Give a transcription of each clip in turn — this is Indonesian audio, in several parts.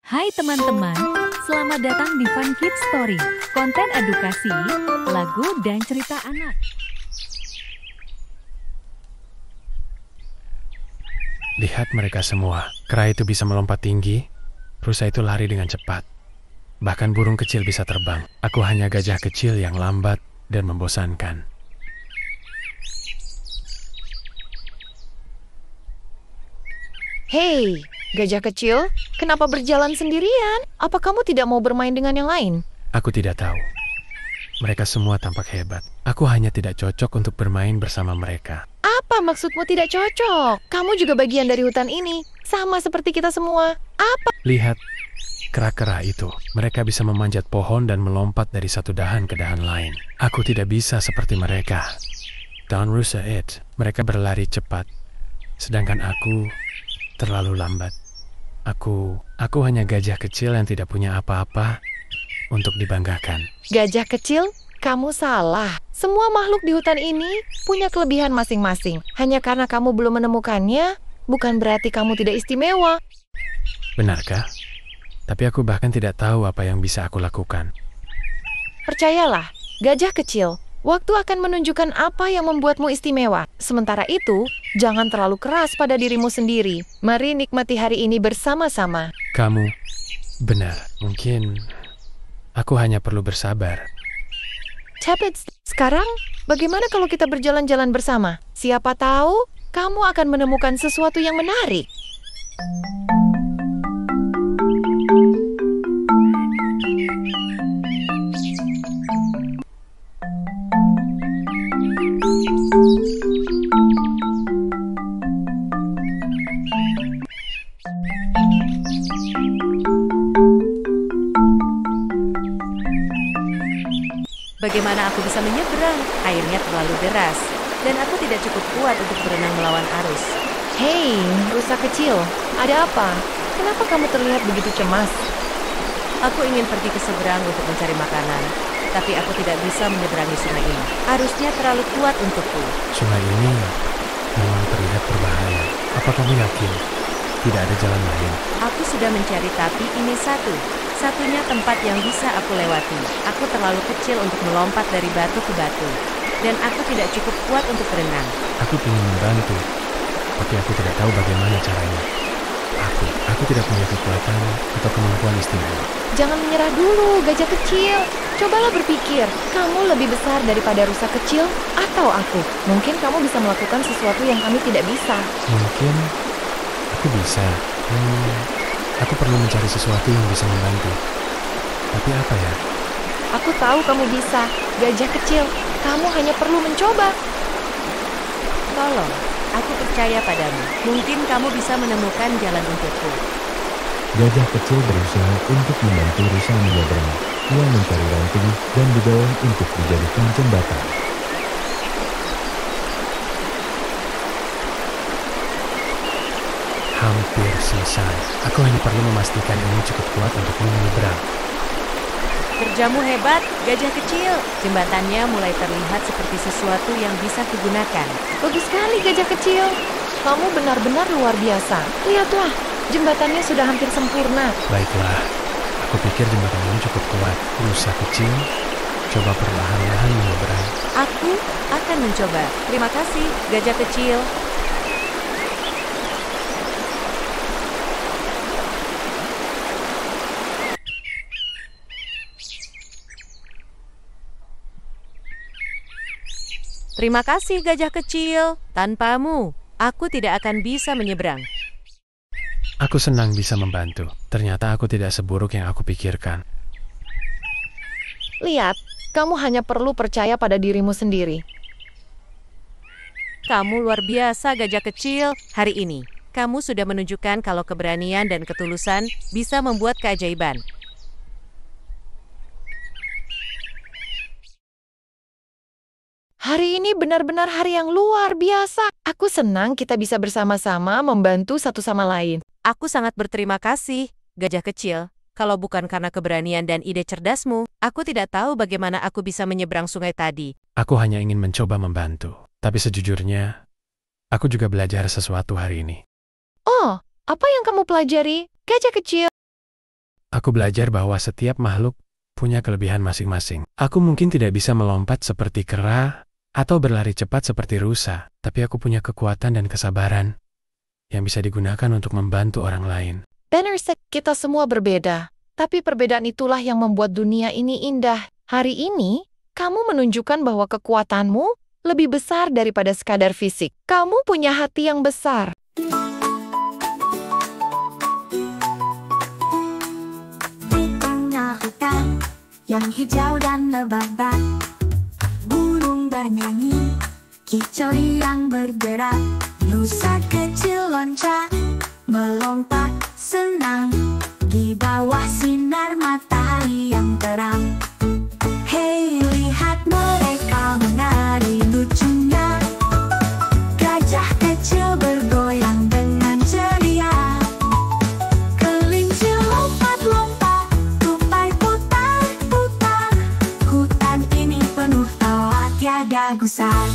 Hai teman-teman, selamat datang di Fun Kids Story, konten edukasi, lagu, dan cerita anak. Lihat mereka semua, kera itu bisa melompat tinggi, rusa itu lari dengan cepat. Bahkan burung kecil bisa terbang. Aku hanya gajah kecil yang lambat dan membosankan. Hei, gajah kecil, kenapa berjalan sendirian? Apa kamu tidak mau bermain dengan yang lain? Aku tidak tahu. Mereka semua tampak hebat. Aku hanya tidak cocok untuk bermain bersama mereka. Apa maksudmu tidak cocok? Kamu juga bagian dari hutan ini, sama seperti kita semua. Apa? Lihat, kera-kera itu. Mereka bisa memanjat pohon dan melompat dari satu dahan ke dahan lain. Aku tidak bisa seperti mereka. Dan rusa itu, mereka berlari cepat. Sedangkan aku terlalu lambat. Aku hanya gajah kecil yang tidak punya apa-apa untuk dibanggakan. Gajah kecil, kamu salah. Semua makhluk di hutan ini punya kelebihan masing-masing. Hanya karena kamu belum menemukannya, bukan berarti kamu tidak istimewa. Benarkah? Tapi aku bahkan tidak tahu apa yang bisa aku lakukan. Percayalah, gajah kecil, waktu akan menunjukkan apa yang membuatmu istimewa. Sementara itu, jangan terlalu keras pada dirimu sendiri. Mari nikmati hari ini bersama-sama. Kamu benar. Mungkin aku hanya perlu bersabar. Tapi sekarang, bagaimana kalau kita berjalan-jalan bersama? Siapa tahu, kamu akan menemukan sesuatu yang menarik. Bagaimana aku bisa menyeberang? Airnya terlalu deras, dan aku tidak cukup kuat untuk berenang melawan arus. Hei, rusa kecil, ada apa? Kenapa kamu terlihat begitu cemas? Aku ingin pergi ke seberang untuk mencari makanan, tapi aku tidak bisa menyeberangi sungai ini. Arusnya terlalu kuat untukku. Sungai ini memang terlihat berbahaya. Apa kamu yakin tidak ada jalan lain? Aku sudah mencari, tapi ini satunya tempat yang bisa aku lewati. Aku terlalu kecil untuk melompat dari batu ke batu, dan aku tidak cukup kuat untuk berenang. Aku ingin membantu, tapi aku tidak tahu bagaimana caranya. Aku tidak punya kekuatan atau kemampuan istimewa. Jangan menyerah dulu, gajah kecil. Cobalah berpikir, kamu lebih besar daripada rusa kecil atau aku. Mungkin kamu bisa melakukan sesuatu yang kami tidak bisa. Mungkin aku bisa. Aku perlu mencari sesuatu yang bisa membantu. Tapi apa ya? Aku tahu kamu bisa, gajah kecil. Kamu hanya perlu mencoba. Tolong, aku percaya padamu. Mungkin kamu bisa menemukan jalan untukku. Gajah kecil berusaha untuk membantu rusa menyeberang. Ia mencari ranting dan didorong untuk dijadikan jembatan. Hampir selesai. Aku hanya perlu memastikan ini cukup kuat untuk menyeberang. Kerjamu hebat, gajah kecil. Jembatannya mulai terlihat seperti sesuatu yang bisa kugunakan. Bagus sekali, gajah kecil. Kamu benar-benar luar biasa. Lihatlah, jembatannya sudah hampir sempurna. Baiklah, aku pikir jembatan ini cukup kuat. Rusa kecil, coba perlahan-lahan menyeberang. Aku akan mencoba. Terima kasih, gajah kecil. Terima kasih, gajah kecil. Tanpamu, aku tidak akan bisa menyeberang. Aku senang bisa membantu. Ternyata aku tidak seburuk yang aku pikirkan. Lihat, kamu hanya perlu percaya pada dirimu sendiri. Kamu luar biasa, gajah kecil. Hari ini, kamu sudah menunjukkan kalau keberanian dan ketulusan bisa membuat keajaiban. Hari ini benar-benar hari yang luar biasa. Aku senang kita bisa bersama-sama membantu satu sama lain. Aku sangat berterima kasih, gajah kecil. Kalau bukan karena keberanian dan ide cerdasmu, aku tidak tahu bagaimana aku bisa menyeberang sungai tadi. Aku hanya ingin mencoba membantu. Tapi sejujurnya, aku juga belajar sesuatu hari ini. Oh, apa yang kamu pelajari, gajah kecil? Aku belajar bahwa setiap makhluk punya kelebihan masing-masing. Aku mungkin tidak bisa melompat seperti kera atau berlari cepat seperti rusa, tapi aku punya kekuatan dan kesabaran yang bisa digunakan untuk membantu orang lain. Banner, kita semua berbeda, tapi perbedaan itulah yang membuat dunia ini indah. Hari ini, kamu menunjukkan bahwa kekuatanmu lebih besar daripada sekadar fisik. Kamu punya hati yang besar. Di tengah hutan yang hijau dan lebat, burung bernyanyi, kicau yang bergerak, rusa kecil loncat, melompat senang di bawah sinar matahari yang terang. Hei, lihat mereka menari lucunya, gajah kecil bergoyang dengan ceria, kelinci lompat-lompat, tupai putar-putar, hutan ini penuh tawa tiada gusar.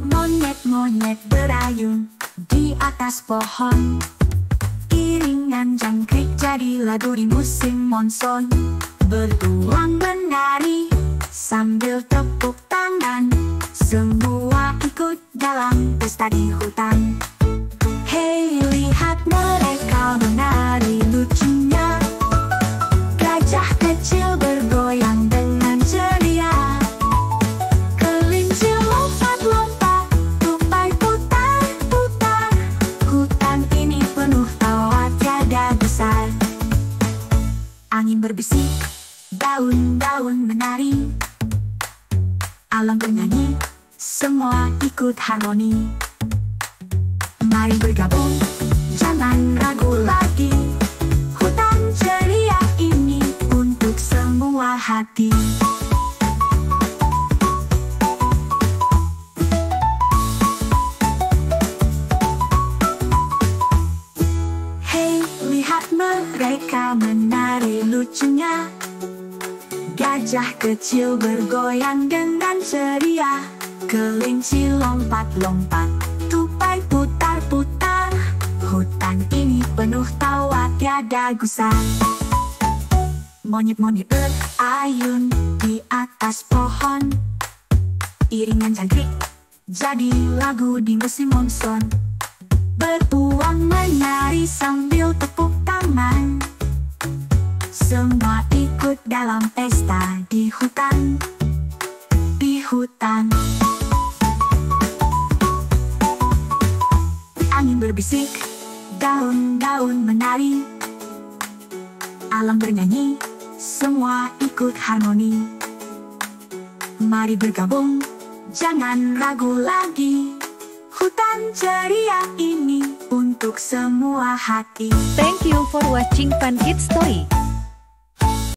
Monyet-monyet berayun di atas pohon, iringan jangkrik jadi lagu di musim monsun. Berduang menari sambil tepuk tangan, semua ikut dalam pesta di hutan. Hei, lihat mereka menari lucunya, gajah kecil bergoyang dengan ceria, kelinci lompat-lompat, tupai putar-putar, hutan ini penuh tawa tiada besar. Angin berbisik, daun-daun menari, alam bernyanyi, semua ikut harmoni. Mari bergabung, jangan ragu lagi, hutan ceria ini untuk semua hati. Hei, lihat mereka menari lucunya, gajah kecil bergoyang dengan ceria, kelinci lompat-lompat, tupai putar-putar, hutan ini penuh tawa tiada gusar. Monyet-monyet berayun di atas pohon, iringan jangkrik jadi lagu di musim monsun. Bertuang menari sambil tepuk tangan, semua ikut dalam pesta di hutan. Di hutan, angin berbisik, daun-daun menari, alam bernyanyi, semua ikut harmoni. Mari bergabung, jangan ragu lagi, hutan ceria ini untuk semua hati. Thank you for watching Fun Kids Story.